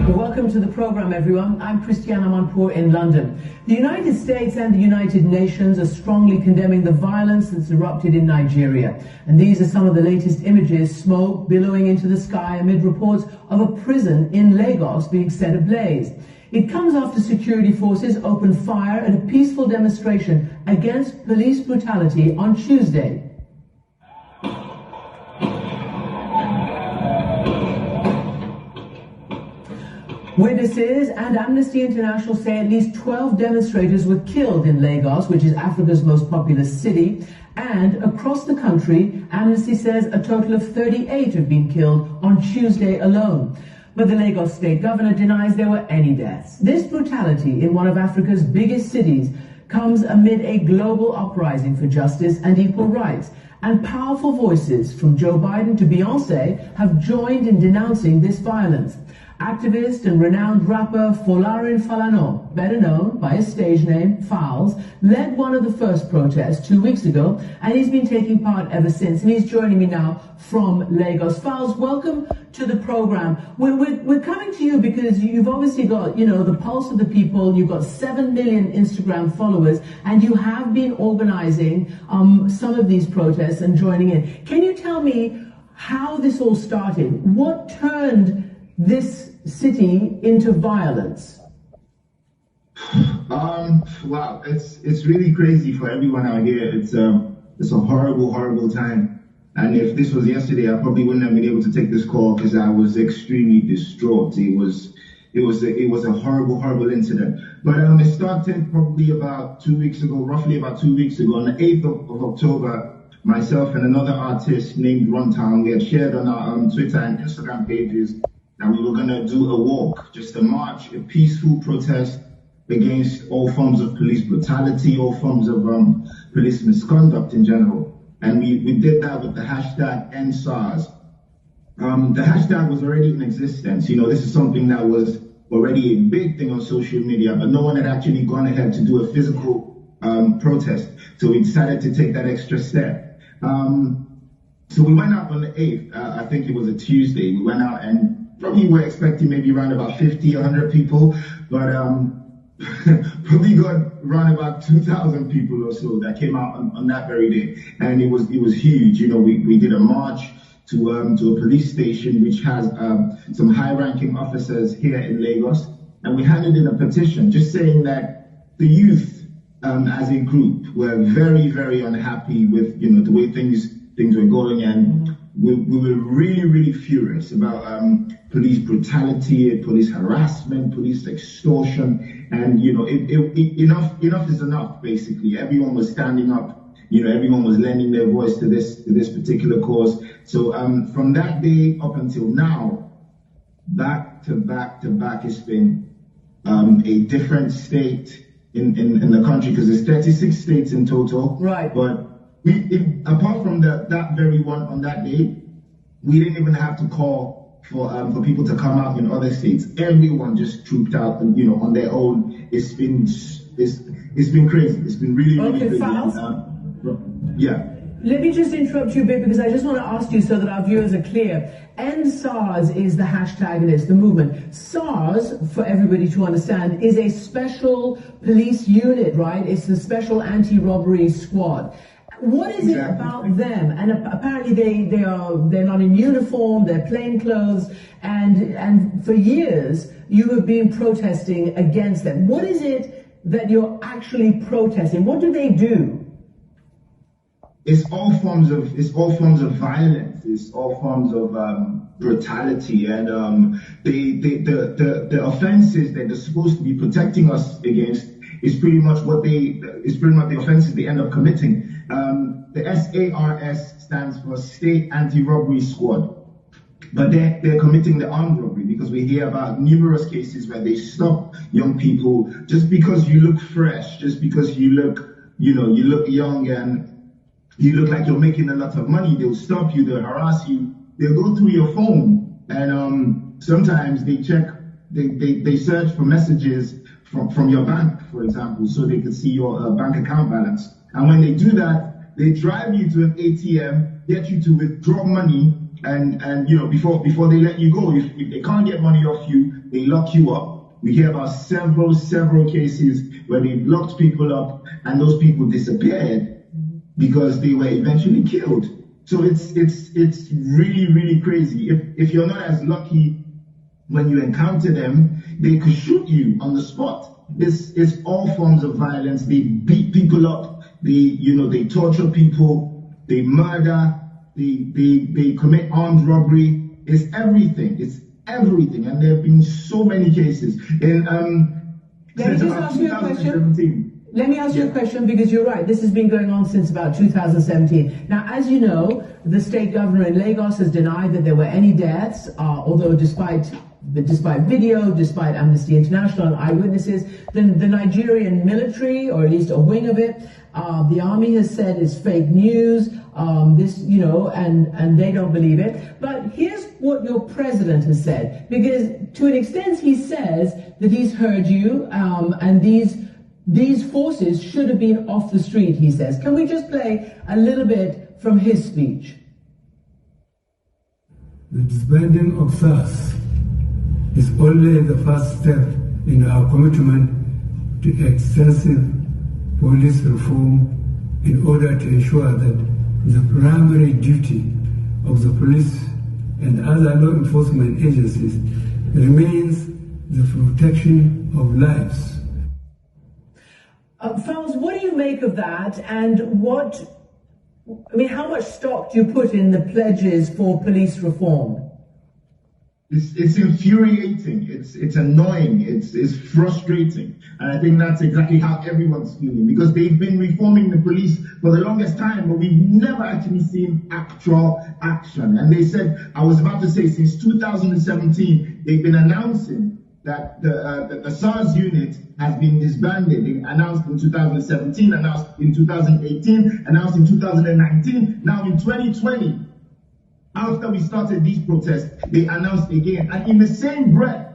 Welcome to the program, everyone. I'm Christiana Manpour in London. The United States and the United Nations are strongly condemning the violence that's erupted in Nigeria. And these are some of the latest images: smoke billowing into the sky amid reports of a prison in Lagos being set ablaze. It comes after security forces opened fire at a peaceful demonstration against police brutality on Tuesday. Witnesses and Amnesty International say at least 12 demonstrators were killed in Lagos, which is Africa's most populous city. And across the country, Amnesty says a total of 38 have been killed on Tuesday alone. But the Lagos state governor denies there were any deaths. This brutality in one of Africa's biggest cities comes amid a global uprising for justice and equal rights. And powerful voices from Joe Biden to Beyonce have joined in denouncing this violence. Activist and renowned rapper Folarin Falana, better known by his stage name Falz, led one of the first protests 2 weeks ago, and he's been taking part ever since. And he's joining me now from Lagos. Falz, welcome to the program. We're coming to you because you've obviously got, the pulse of the people. You've got 7 million Instagram followers, and you have been organizing some of these protests and joining in. Can you tell me how this all started? What turned this city into violence? Wow, it's really crazy for everyone out here. It's a horrible time. And if this was yesterday, I probably wouldn't have been able to take this call because I was extremely distraught. It was a horrible incident. But it started probably about 2 weeks ago, roughly about 2 weeks ago, on the 8th of October. Myself and another artist named Runtown, we had shared on our Twitter and Instagram pages that we were going to do a walk, just a march, a peaceful protest against all forms of police brutality, all forms of police misconduct in general. And we did that with the hashtag #EndSARS. The hashtag was already in existence. This is something that was already a big thing on social media, but no one had actually gone ahead to do a physical protest. So we decided to take that extra step. So we went out on the 8th. I think it was a Tuesday. We went out and probably were expecting maybe around about 50, 100 people, but probably got around about 2,000 people or so that came out on that very day, and it was huge. We did a march to a police station which has some high-ranking officers here in Lagos, and we handed in a petition just saying that the youth, as a group, were very, very unhappy with the way things were going, and we were really furious about police brutality, police harassment, police extortion, and enough is enough. Basically, everyone was standing up. Everyone was lending their voice to this particular cause. So from that day up until now, back to back, it's been a different state in the country, because there's 36 states in total. Right. But apart from that very one on that day, we didn't even have to call for people to come out in other states. Everyone just trooped out, on their own. It's been crazy. It's been really crazy. Falz? Yeah. Let me just interrupt you a bit, because I just want to ask you so that our viewers are clear. #EndSARS is the hashtag, and it's the movement. SARS, for everybody to understand, is a special police unit, right? It's a special anti-robbery squad. What is it about them? And apparently they're not in uniform, they're plain clothes, and for years you have been protesting against them. What is it that you're actually protesting? What do they do? It's all forms of violence. It's all forms of brutality, and the offenses that they're supposed to be protecting us against is pretty much the offenses they end up committing. The SARS stands for State Anti-Robbery Squad, but they're committing the armed robbery, because we hear about numerous cases where they stop young people just because you look fresh, just because you look young and you look like you're making a lot of money. They'll stop you, they'll harass you, they'll go through your phone, and sometimes they search for messages from your bank, for example, so they can see your bank account balance. And when they do that, they drive you to an ATM, get you to withdraw money, and before they let you go, if they can't get money off you, they lock you up. We hear about several cases where they locked people up and those people disappeared because they were eventually killed. So it's really crazy. If you're not as lucky when you encounter them, they could shoot you on the spot. It's all forms of violence. They beat people up. They torture people. They murder. They commit armed robbery. It's everything. It's everything. And there have been so many cases. Let me ask you a question, because you're right. This has been going on since about 2017. Now, as you know, the state governor in Lagos has denied that there were any deaths, although despite video, despite Amnesty International and eyewitnesses, the Nigerian military, or at least a wing of it, the army has said is fake news, and they don't believe it. But here's what your president has said, because to an extent he says that he's heard you, and these forces should have been off the street, he says. Can we just play a little bit from his speech? The disbanding of SARS is only the first step in our commitment to extensive police reform in order to ensure that the primary duty of the police and other law enforcement agencies remains the protection of lives. Falz, what do you make of that, and how much stock do you put in the pledges for police reform? It's infuriating, it's annoying, it's frustrating, and I think that's exactly how everyone's feeling, because they've been reforming the police for the longest time, but we've never actually seen actual action. And they said, I was about to say, since 2017, they've been announcing that the SARS unit has been disbanded. They announced in 2017, announced in 2018, announced in 2019, now in 2020. After we started these protests, they announced again, and in the same breath,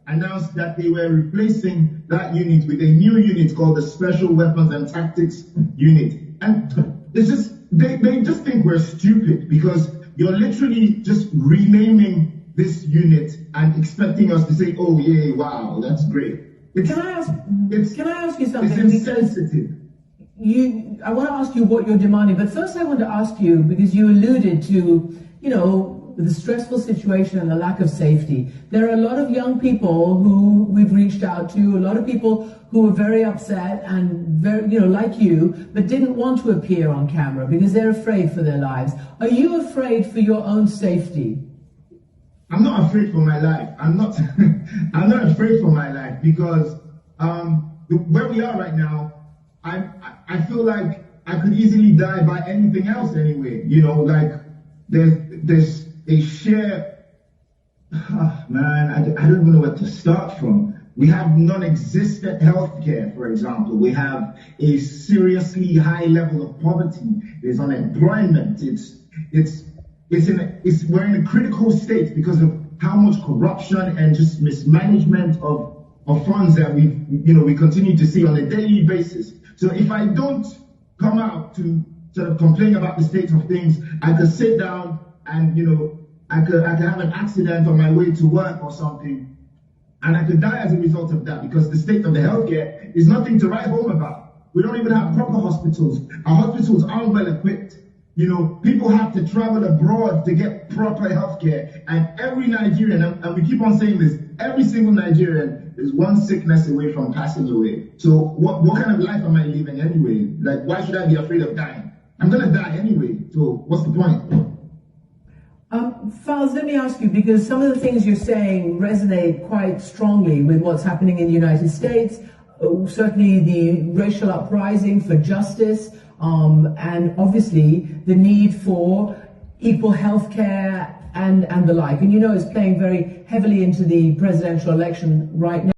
announced that they were replacing that unit with a new unit called the Special Weapons and Tactics Unit. And it's just, they just think we're stupid, because you're literally just renaming this unit and expecting us to say, oh yeah, wow, that's great. Can I ask you something? It's insensitive. I want to ask you what you're demanding, but first I want to ask you, because you alluded to, the stressful situation and the lack of safety. There are a lot of young people who we've reached out to, a lot of people who are very upset and very, like you, but didn't want to appear on camera because they're afraid for their lives. Are you afraid for your own safety? I'm not afraid for my life. I'm not afraid for my life, because where we are right now, I feel like I could easily die by anything else anyway. There's a sheer, I don't even know where to start from. We have non-existent healthcare, for example. We have a seriously high level of poverty. There's unemployment. We're in a critical state because of how much corruption and just mismanagement of funds that we continue to see on a daily basis. So if I don't come out to sort of complain about the state of things, I could sit down and I could have an accident on my way to work or something, and I could die as a result of that, because the state of the healthcare is nothing to write home about. We don't even have proper hospitals. Our hospitals aren't well equipped. People have to travel abroad to get proper healthcare, and every Nigerian, and we keep on saying this, every single Nigerian is one sickness away from passing away. So what kind of life am I living anyway? Like, why should I be afraid of dying? I'm gonna die anyway, so what's the point? Falz, let me ask you, because some of the things you're saying resonate quite strongly with what's happening in the United States, certainly the racial uprising for justice, and obviously the need for equal health care and the like. And it's playing very heavily into the presidential election right now.